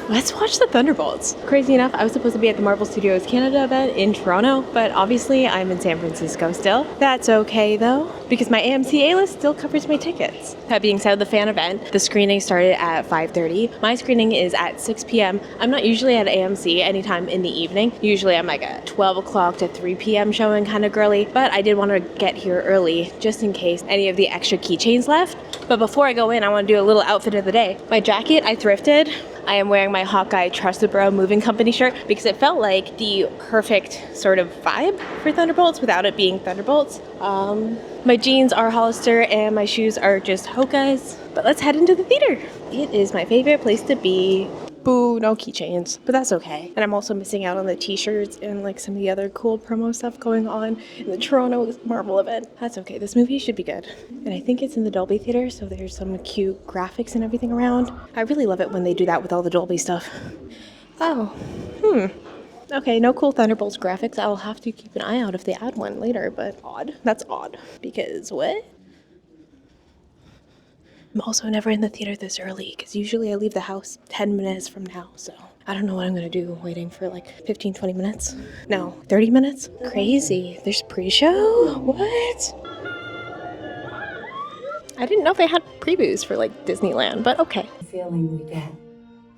Let's watch the Thunderbolts. Crazy enough, I was supposed to be at the Marvel Studios Canada event in Toronto, but obviously I'm in San Francisco still. That's okay though, because my AMC A-list still covers my tickets. That being said, the fan event, the screening started at 5:30. My screening is at 6 p.m. I'm not usually at AMC anytime in the evening. Usually I'm like a 12 o'clock to 3 p.m. showing kind of girly, but I did want to get here early just in case any of the extra keychains left. But before I go in, I want to do a little outfit of the day. My jacket I thrifted. I am wearing my Hawkeye Trusted Bro Moving Company shirt because it felt like the perfect sort of vibe for Thunderbolts without it being Thunderbolts. My jeans are Hollister and my shoes are just Hoka's. But let's head into the theater. It is my favorite place to be. Boo, no keychains, but that's okay. And I'm also missing out on the t-shirts and like some of the other cool promo stuff going on in the Toronto Marvel event. That's okay, this movie should be good. And I think it's in the Dolby Theater, so there's some cute graphics and everything around. I really love it when they do that with all the Dolby stuff. Okay, no cool Thunderbolts graphics. I'll have to keep an eye out if they add one later, but odd. That's odd. Because what? I'm also never in the theater this early because usually I leave the house 10 minutes from now, so I don't know what I'm gonna do waiting for like 15-20 minutes. No, 30 minutes? Crazy. There's pre-show? What? I didn't know they had previews for like Disneyland, but okay. Feeling we get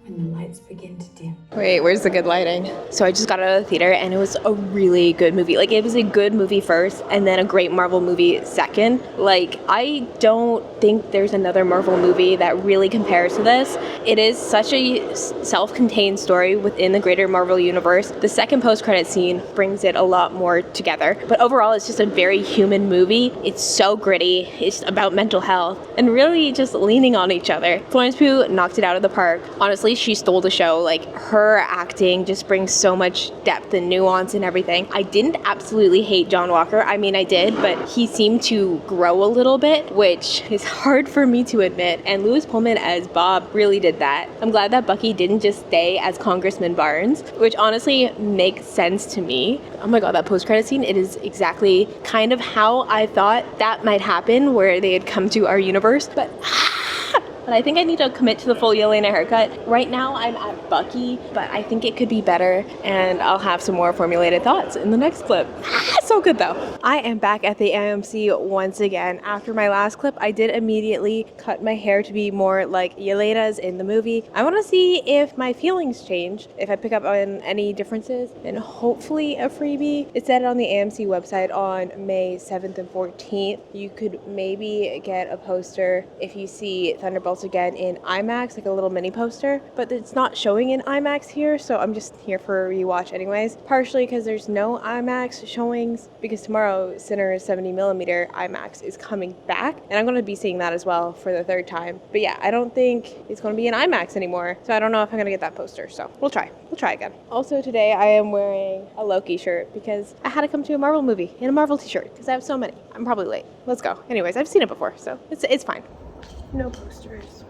when the lights begin to dim. Wait, where's the good lighting? So I just got out of the theater and it was a really good movie. Like, it was a good movie first and then a great Marvel movie second. Like, I don't think there's another Marvel movie that really compares to this. It is such a self-contained story within the greater Marvel universe. The second post-credit scene brings it a lot more together. But overall, it's just a very human movie. It's so gritty. It's about mental health and really just leaning on each other. Florence Pugh knocked it out of the park. Honestly, she stole the show. Like, her acting just brings so much depth and nuance and everything. I didn't absolutely hate John Walker. I mean, I did, but he seemed to grow a little bit, which is hard for me to admit. And Louis Pullman as Bob really did that. I'm glad that Bucky didn't just stay as Congressman Barnes, which honestly makes sense to me. Oh my god, that post-credit scene, it is exactly kind of how I thought that might happen, where they had come to our universe, but I think I need to commit to the full Yelena haircut. Right now I'm at Bucky, but I think it could be better, and I'll have some more formulated thoughts in the next clip. So good though. I am back at the AMC once again. After my last clip, I did immediately cut my hair to be more like Yelena's in the movie. I want to see if my feelings change, if I pick up on any differences, and hopefully a freebie. It said on the AMC website on May 7th and 14th, you could maybe get a poster if you see Thunderbolts again in IMAX, like a little mini poster, but it's not showing in IMAX here, so I'm just here for a rewatch anyways. Partially because there's no IMAX showings, because tomorrow Sinners 70mm IMAX is coming back, and I'm going to be seeing that as well for the third time. But yeah, I don't think it's going to be in IMAX anymore, so I don't know if I'm going to get that poster, so we'll try again. Also today I am wearing a Loki shirt because I had to come to a Marvel movie in a Marvel t-shirt because I have so many. I'm probably late. Let's go. Anyways, I've seen it before, so it's fine. No posters.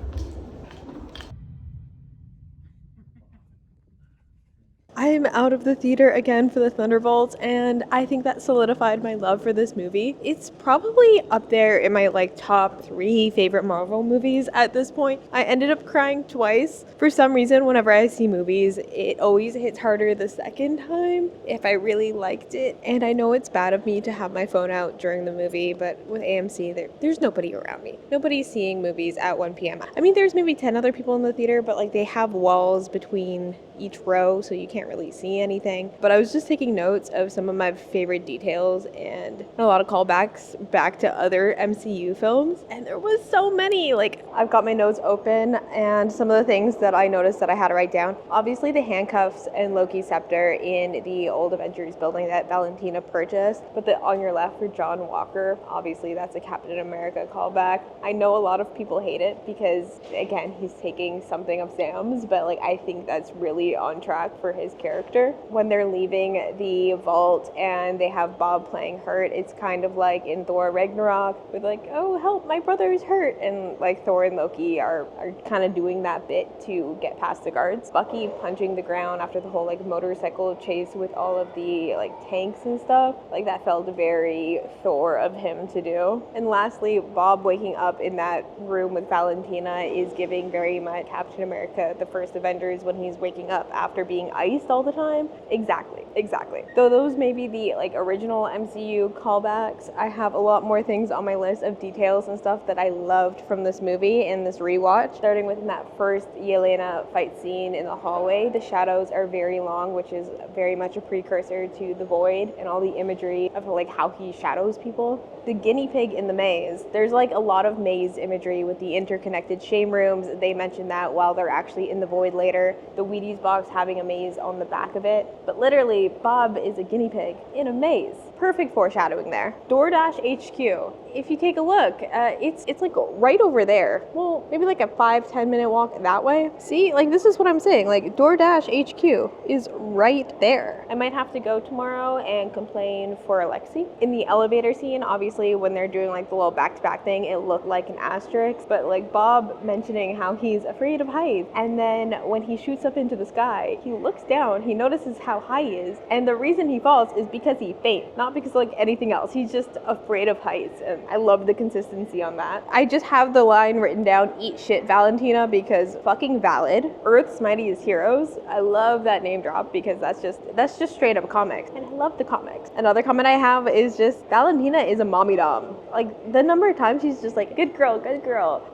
I'm out of the theater again for the Thunderbolts, and I think that solidified my love for this movie. It's probably up there in my like top 3 favorite Marvel movies at this point. I ended up crying twice. For some reason, whenever I see movies, it always hits harder the second time if I really liked it. And I know it's bad of me to have my phone out during the movie, but with AMC, there's nobody around me. Nobody's seeing movies at 1 p.m. I mean, there's maybe 10 other people in the theater, but like they have walls between each row, so you can't really see anything. But I was just taking notes of some of my favorite details and a lot of callbacks back to other MCU films, and there was so many. Like, I've got my notes open, and some of the things that I noticed that I had to write down. Obviously the handcuffs and Loki's scepter in the old Avengers building that Valentina purchased, but on your left for John Walker, obviously that's a Captain America callback. I know a lot of people hate it because, again, he's taking something of Sam's, but like I think that's really on track for his character character. When they're leaving the vault and they have Bob playing hurt, it's kind of like in Thor Ragnarok with like, oh help, my brother is hurt, and like Thor and Loki are kind of doing that bit to get past the guards. Bucky punching the ground after the whole like motorcycle chase with all of the like tanks and stuff, like that felt very Thor of him to do. And lastly, Bob waking up in that room with Valentina is giving very much Captain America, the first Avengers, when he's waking up after being iced all the time. Exactly. Though those may be the like original MCU callbacks, I have a lot more things on my list of details and stuff that I loved from this movie in this rewatch. Starting with that first Yelena fight scene in the hallway, the shadows are very long, which is very much a precursor to The Void and all the imagery of like how he shadows people. The guinea pig in the maze, there's like a lot of maze imagery with the interconnected shame rooms. They mention that while they're actually in the Void later. The Wheaties box having a maze on the back of it. But literally, Bob is a guinea pig in a maze. Perfect foreshadowing there. Doordash HQ. If you take a look, it's like right over there. Well, maybe like a 5-10 minute walk that way. See, like this is what I'm saying. Like Doordash HQ is right there. I might have to go tomorrow and complain for Alexi. In the elevator scene, obviously when they're doing like the little back-to-back thing, it looked like an asterisk, but like Bob mentioning how he's afraid of heights, and then when he shoots up into the sky, he looks down, he notices how high he is, and the reason he falls is because he faints, not because like anything else. He's just afraid of heights, and I love the consistency on that. I just have the line written down, eat shit Valentina, because fucking valid. Earth's Mightiest Heroes. I love that name drop because that's just straight up comics, and I love the comics. Another comment I have is just Valentina is a mommy dom. Like the number of times she's just like, good girl,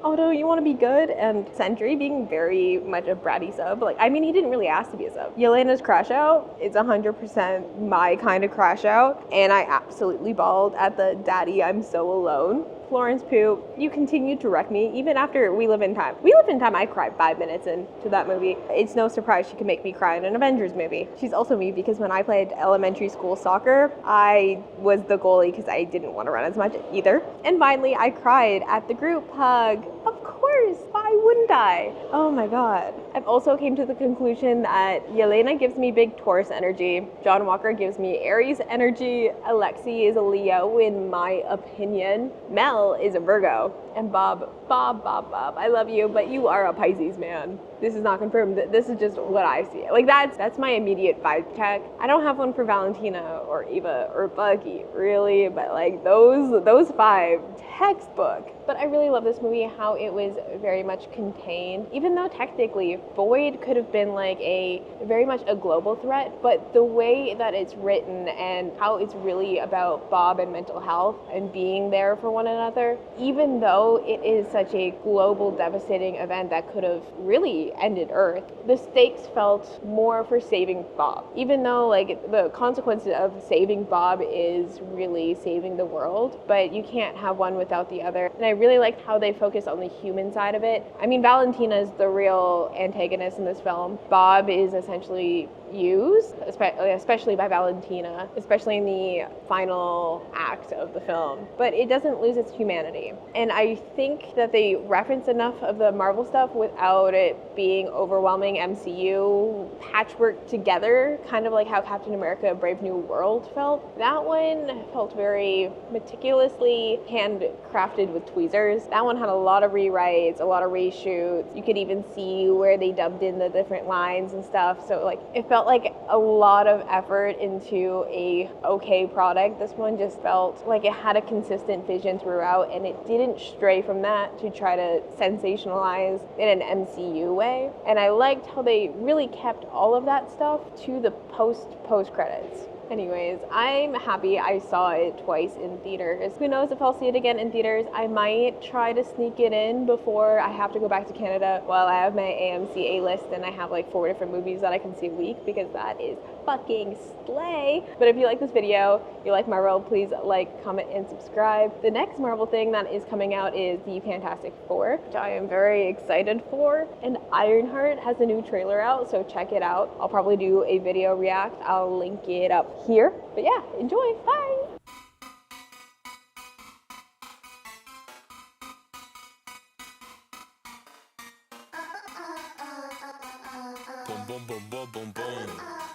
oh no, you want to be good, and Sentry being very much a bratty sub. Like, I mean, he didn't really ask to be a sub. Yelena's crash out, it's 100% my kind of crash out, and I absolutely bawled at the daddy, I'm so alone. Florence Pugh, you continue to wreck me, even after We Live in Time. We Live in Time, I cried 5 minutes into that movie. It's no surprise she can make me cry in an Avengers movie. She's also me because when I played elementary school soccer, I was the goalie because I didn't want to run as much either. And finally, I cried at the group hug. Of course, why wouldn't I? Oh my god. I've also came to the conclusion that Yelena gives me big Taurus energy, John Walker gives me Aries energy, Alexi is a Leo in my opinion, Mel is a Virgo, and Bob, I love you, but you are a Pisces, man. This is not confirmed. This is just what I see. Like that's my immediate vibe check. I don't have one for Valentina or Eva or Bucky, really, but like those 5, textbook. But I really love this movie, how it was very much contained. Even though technically Void could have been like a very much a global threat, but the way that it's written and how it's really about Bob and mental health and being there for one another, even though it is such a global devastating event that could have really ended Earth, the stakes felt more for saving Bob. Even though like the consequences of saving Bob is really saving the world, but you can't have one without the other. And I really liked how they focused on the human side of it. I mean, Valentina is the real antagonist in this film. Bob is essentially used, especially by Valentina, especially in the final act of the film. But it doesn't lose its humanity. And I think that they reference enough of the Marvel stuff without it being overwhelming MCU patchwork together, kind of like how Captain America Brave New World felt. That one felt very meticulously handcrafted with tweezers. That one had a lot of rewrites, a lot of reshoots. You could even see where they dubbed in the different lines and stuff. So like it felt like a lot of effort into a okay product. This one just felt like it had a consistent vision throughout, and it didn't stray from that to try to sensationalize in an MCU way. And I liked how they really kept all of that stuff to the post credits. Anyways, I'm happy I saw it twice in theaters. Who knows if I'll see it again in theaters. I might try to sneak it in before I have to go back to Canada while I have my AMC A-list and I have like 4 different movies that I can see a week, because that is fucking slay. But if you like this video, you like Marvel, please like, comment, and subscribe. The next Marvel thing that is coming out is the Fantastic Four, which I am very excited for. And Ironheart has a new trailer out, so check it out. I'll probably do a video react. I'll link it up here. But yeah, enjoy. Bye. Boom, boom, boom, boom, boom, boom.